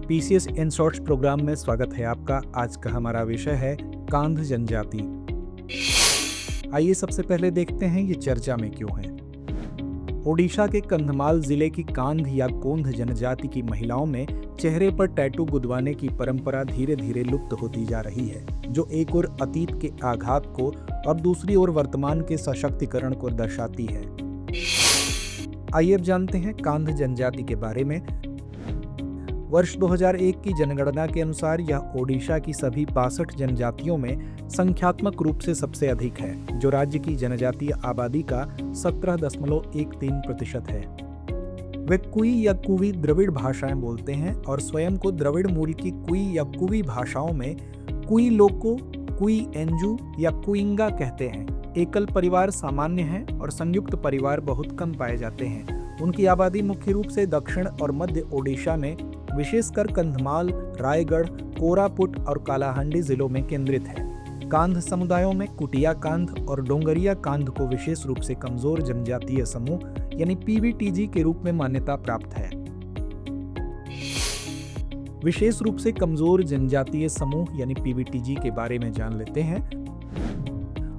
PCS in shorts programme में स्वागत है आपका। आज का हमारा विषय है कांध जनजाति। आइए सबसे पहले देखते हैं ये चर्चा में क्यों है। ओडिशा के कंधमाल जिले की कांध या कोंध जनजाति की महिलाओं में चेहरे पर टैटू गुदवाने की परंपरा धीरे धीरे लुप्त होती जा रही है, जो एक ओर अतीत के आघात को और दूसरी ओर वर्तमान के सशक्तिकरण को दर्शाती है। आइए अब जानते हैं कांध जनजाति के बारे में। वर्ष 2001 की जनगणना के अनुसार यह ओडिशा की सभी 62 जनजातियों में संख्यात्मक रूप से सबसे अधिक है, जो राज्य की जनजातीय आबादी का 17.13% है। वे कुई या कुवी द्रविड़ भाषाएं बोलते हैं और स्वयं को द्रविड़ मूल की कुई या कुवी भाषाओं में कुई लोको, कुई एंजू या कुइंगा कहते हैं। एकल परिवार सामान्य है और संयुक्त परिवार बहुत कम पाए जाते हैं। उनकी आबादी मुख्य रूप से दक्षिण और मध्य ओडिशा में, विशेषकर कंधमाल, रायगढ़, कोरापुट और कालाहांडी जिलों में केंद्रित है। कांध समुदायों में कुटिया कांध और डोंगरिया कांध को विशेष रूप से कमजोर जनजातीय समूह यानी पीवीटीजी के रूप में मान्यता प्राप्त है। विशेष रूप से कमजोर जनजातीय समूह यानी पीवीटीजी के बारे में जान लेते हैं।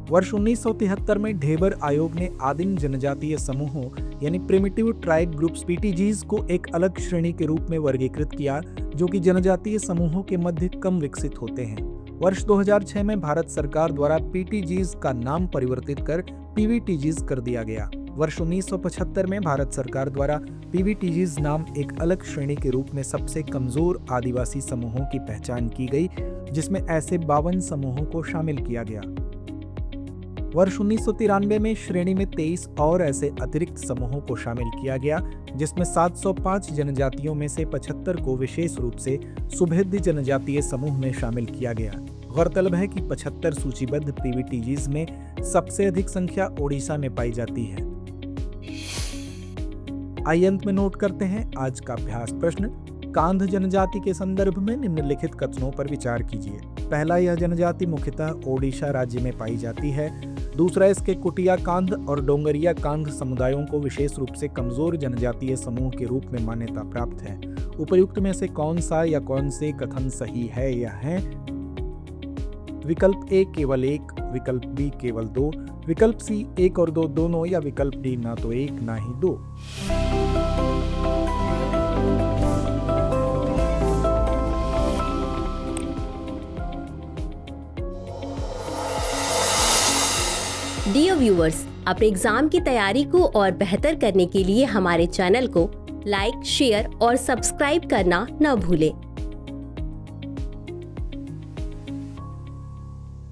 वर्ष 1973 में ढेबर आयोग ने आदिम जनजातीय समूहों यानी प्रिमिटिव ट्राइब ग्रुप्स पीटीजीज को एक अलग श्रेणी के रूप में वर्गीकृत किया, जो कि जनजातीय समूहों के मध्य कम विकसित होते हैं। वर्ष 2006 में भारत सरकार द्वारा पीटीजीज का नाम परिवर्तित कर पीवीटीजीज कर दिया गया। वर्ष 1975 में भारत सरकार द्वारा पीवीटीजीज नाम एक अलग श्रेणी के रूप में सबसे कमजोर आदिवासी समूहों की पहचान की गई, जिसमें ऐसे 52 समूहों को शामिल किया गया। वर्ष 1993 में श्रेणी में 23 और ऐसे अतिरिक्त समूहों को शामिल किया गया, जिसमें 705 जनजातियों में से 75 को विशेष रूप से सुभेद्य जनजातीय समूह में शामिल किया गया। गौरतलब है कि 75 सूचीबद्ध पीवीटीजीज में सबसे अधिक संख्या ओडिशा में पाई जाती है। आइए अंत में नोट करते हैं आज का अभ्यास प्रश्न। कांध जनजाति के संदर्भ में निम्नलिखित कथनों पर विचार कीजिए। पहला, यह जनजाति मुख्यतः ओडिशा राज्य में पाई जाती है। दूसरा, इसके कुटिया कांध और डोंगरिया कांध समुदायों को विशेष रूप से कमजोर जनजातीय समूह के रूप में मान्यता प्राप्त है। उपर्युक्त में से कौन सा या कौन से कथन सही है या है? विकल्प ए केवल 1, विकल्प बी केवल 2, विकल्प सी 1 और 2 दोनों, या विकल्प डी ना तो 1 ना ही 2। डियर व्यूअर्स, अपने एग्जाम की तैयारी को और बेहतर करने के लिए हमारे चैनल को लाइक, शेयर और सब्सक्राइब करना न भूलें।